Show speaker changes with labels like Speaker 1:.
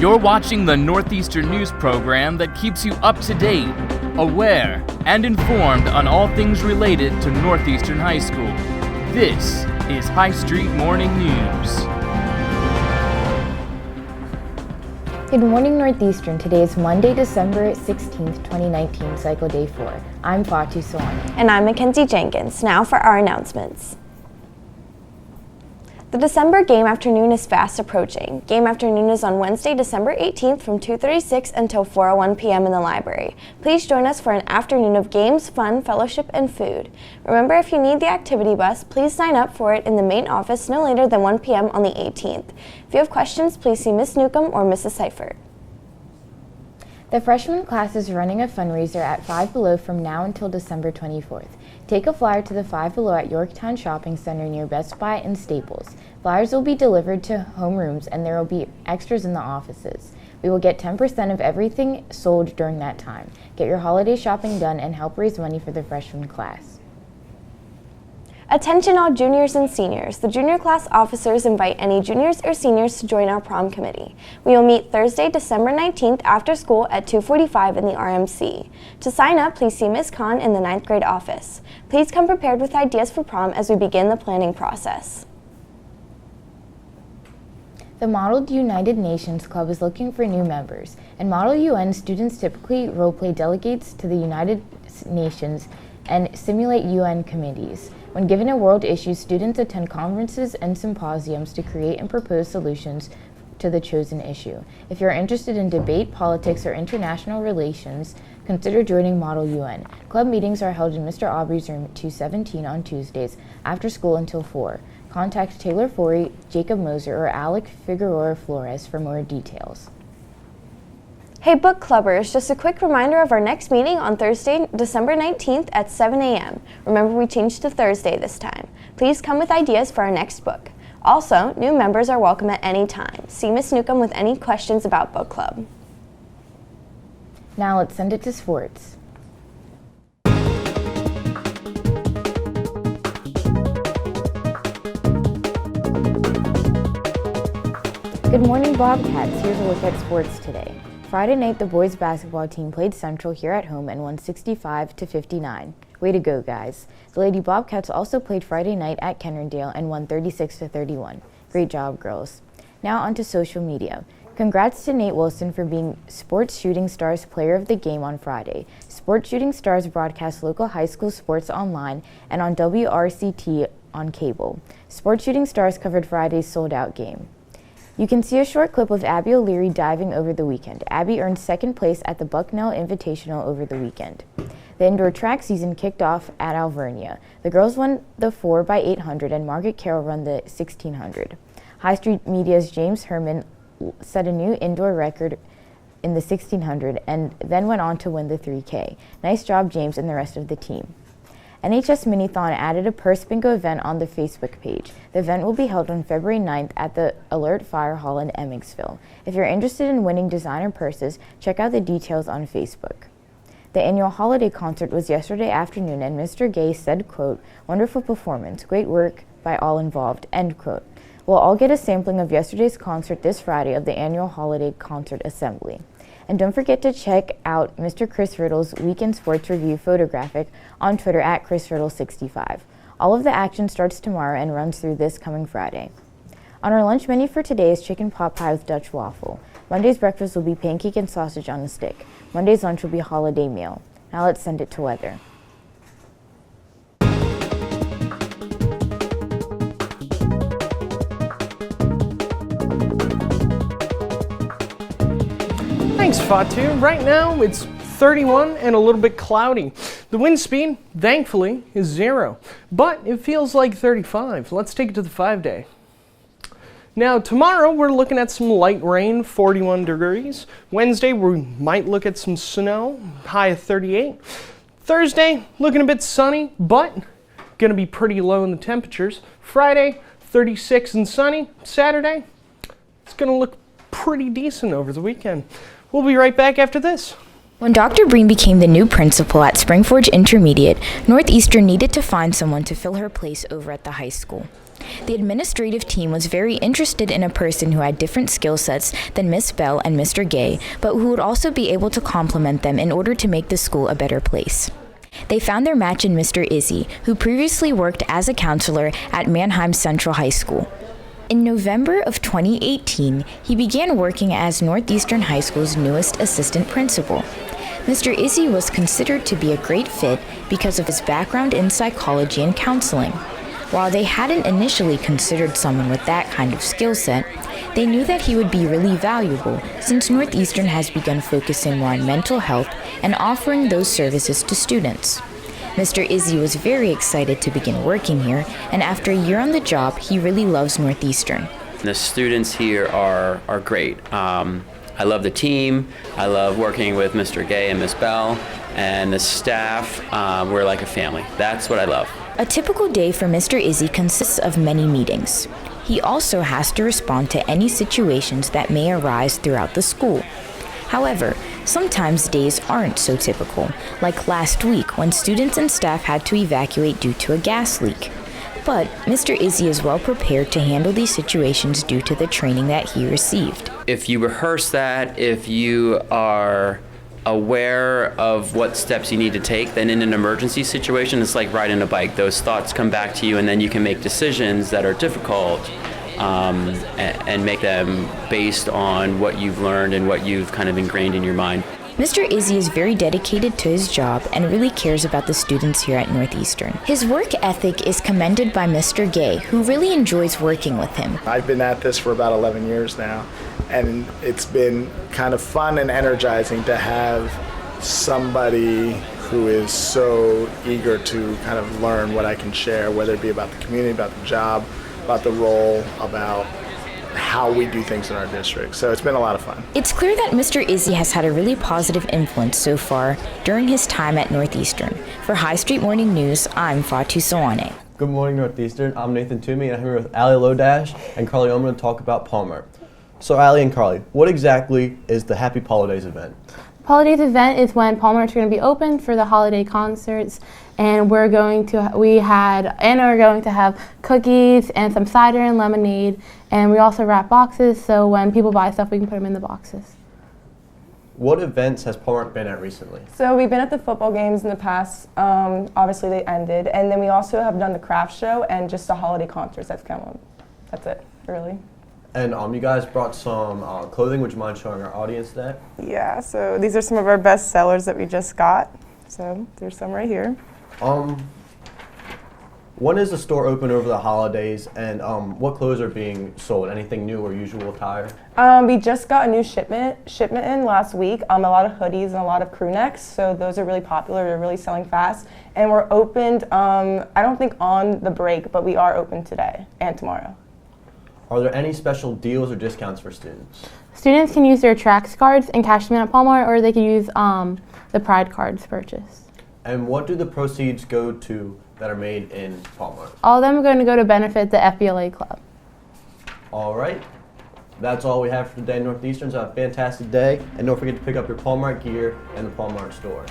Speaker 1: You're watching the Northeastern News program that keeps you up to date, aware, and informed on all things related to Northeastern High School. This is High Street Morning News.
Speaker 2: Good morning, Northeastern. Today is Monday, December 16th, 2019, Cycle Day 4. I'm Fatu Solani.
Speaker 3: And I'm Mackenzie Jenkins. Now for our announcements. The December game afternoon is fast approaching. Game afternoon is on Wednesday, December 18th from 2:36 until 4:01 p.m. in the library. Please join us for an afternoon of games, fun, fellowship, and food. Remember, if you need the activity bus, please sign up for it in the main office no later than 1 p.m. on the 18th. If you have questions, please see Ms. Newcomb or Mrs. Seifert.
Speaker 2: The freshman class is running a fundraiser at Five Below from now until December 24th. Take a flyer to the Five Below at Yorktown Shopping Center near Best Buy and Staples. Flyers will be delivered to homerooms and there will be extras in the offices. We will get 10% of everything sold during that time. Get your holiday shopping done and help raise money for the freshman class.
Speaker 3: Attention all juniors and seniors. The junior class officers invite any juniors or seniors to join our prom committee. We will meet Thursday, December 19th after school at 2:45 in the RMC. To sign up, please see Ms. Khan in the 9th grade office. Please come prepared with ideas for prom as we begin the planning process.
Speaker 2: The Model United Nations Club is looking for new members. In Model UN, students typically role-play delegates to the United Nations and simulate UN committees. When given a world issue, students attend conferences and symposiums to create and propose solutions to the chosen issue. If you're interested in debate, politics, or international relations, consider joining Model UN. Club meetings are held in Mr. Aubrey's room at 217 on Tuesdays, after school until 4. Contact Taylor Forey, Jacob Moser, or Alec Figueroa Flores for more details.
Speaker 3: Hey book clubbers, just a quick reminder of our next meeting on Thursday, December 19th at 7 a.m. Remember, we changed to Thursday this time. Please come with ideas for our next book. Also, new members are welcome at any time. See Ms. Newcomb with any questions about book club.
Speaker 2: Now let's send it to sports. Good morning, Bobcats. Here's a look at sports today. Friday night, the boys basketball team played Central here at home and won 65-59. Way to go, guys. The Lady Bobcats also played Friday night at Kennerdale and won 36-31. Great job, girls. Now on to social media. Congrats to Nate Wilson for being Sports Shooting Stars Player of the Game on Friday. Sports Shooting Stars broadcast local high school sports online and on WRCT on cable. Sports Shooting Stars covered Friday's sold-out game. You can see a short clip of Abby O'Leary diving over the weekend. Abby earned second place at the Bucknell Invitational over the weekend. The indoor track season kicked off at Alvernia. The girls won the 4x800 and Margaret Carroll run the 1600. High Street Media's James Herman set a new indoor record in the 1600 and then went on to win the 3K. Nice job, James, and the rest of the team. NHS Minithon added a purse bingo event on the Facebook page. The event will be held on February 9th at the Alert Fire Hall in Emmitsville. If you're interested in winning designer purses, check out the details on Facebook. The annual holiday concert was yesterday afternoon and Mr. Gay said, quote, "Wonderful performance, great work by all involved," end quote. We'll all get a sampling of yesterday's concert this Friday of the annual holiday concert assembly. And don't forget to check out Mr. Chris Riddle's Weekend Sports Review photographic on Twitter at ChrisRiddle65. All of the action starts tomorrow and runs through this coming Friday. On our lunch menu for today is chicken pot pie with Dutch waffle. Monday's breakfast will be pancake and sausage on a stick. Monday's lunch will be a holiday meal. Now let's send it to weather.
Speaker 4: Thanks, Fatu. Right now, it's 31 and a little bit cloudy. The wind speed, thankfully, is 0, but it feels like 35. Let's take it to the 5-day. Now, tomorrow, we're looking at some light rain, 41 degrees. Wednesday, we might look at some snow, high of 38. Thursday, looking a bit sunny, but going to be pretty low in the temperatures. Friday, 36 and sunny. Saturday, it's going to look pretty decent over the weekend. We'll be right back after this.
Speaker 5: When Dr. Breen became the new principal at Springforge Intermediate, Northeastern needed to find someone to fill her place over at the high school. The administrative team was very interested in a person who had different skill sets than Miss Bell and Mr. Gay, but who would also be able to complement them in order to make the school a better place. They found their match in Mr. Izzy, who previously worked as a counselor at Mannheim Central High School. In November of 2018, he began working as Northeastern High School's newest assistant principal. Mr. Izzy was considered to be a great fit because of his background in psychology and counseling. While they hadn't initially considered someone with that kind of skill set, they knew that he would be really valuable since Northeastern has begun focusing more on mental health and offering those services to students. Mr. Izzy was very excited to begin working here, and after a year on the job, he really loves Northeastern.
Speaker 6: The students here are great. I love the team. I love working with Mr. Gay and Miss Bell, and the staff. We're like a family. That's what I love.
Speaker 5: A typical day for Mr. Izzy consists of many meetings. He also has to respond to any situations that may arise throughout the school. However, sometimes days aren't so typical, like last week when students and staff had to evacuate due to a gas leak. But Mr. Izzy is well prepared to handle these situations due to the training that he received.
Speaker 6: If you rehearse that, if you are aware of what steps you need to take, then in an emergency situation, it's like riding a bike. Those thoughts come back to you, and then you can make decisions that are difficult and make them based on what you've learned and what you've kind of ingrained in your mind.
Speaker 5: Mr. Izzy is very dedicated to his job and really cares about the students here at Northeastern. His work ethic is commended by Mr. Gay, who really enjoys working with him.
Speaker 7: I've been at this for about 11 years now, and it's been kind of fun and energizing to have somebody who is so eager to kind of learn what I can share, whether it be about the community, about the job, about the role, about how we do things in our district. So it's been a lot of fun.
Speaker 5: It's clear that Mr. Izzy has had a really positive influence so far during his time at Northeastern. For High Street Morning News, I'm Fatu Sawane.
Speaker 8: Good morning, Northeastern. I'm Nathan Toomey, and I'm here with Allie Lodash and Carly Oman to talk about Palmer. So Allie and Carly, what exactly is the Happy Holidays event?
Speaker 9: Holidays event is when Palmer's going to be open for the holiday concerts, and we're going to have cookies and some cider and lemonade, and we also wrap boxes, so when people buy stuff, we can put them in the boxes.
Speaker 8: What events has Palmer been at recently?
Speaker 10: So we've been at the football games in the past. Obviously they ended, and then we also have done the craft show and just the holiday concerts. That's it, really.
Speaker 8: And you guys brought some clothing. Would you mind showing our audience that?
Speaker 10: Yeah, so these are some of our best sellers that we just got. So there's some right here.
Speaker 8: When is the store open over the holidays, and what clothes are being sold? Anything new or usual attire?
Speaker 10: We just got a new shipment in last week. A lot of hoodies and a lot of crew necks, so those are really popular. They're really selling fast. And we're opened, I don't think on the break, but we are open today and tomorrow.
Speaker 8: Are there any special deals or discounts for students?
Speaker 9: Students can use their Trax cards and cash them in at Palmer, or they can use the Pride cards purchase.
Speaker 8: And what do the proceeds go to that are made in Palmer?
Speaker 9: All of them are going to go to benefit the FBLA club.
Speaker 8: All right. That's all we have for today, Northeastern. So have a fantastic day. And don't forget to pick up your Palmer gear in the Palmer store.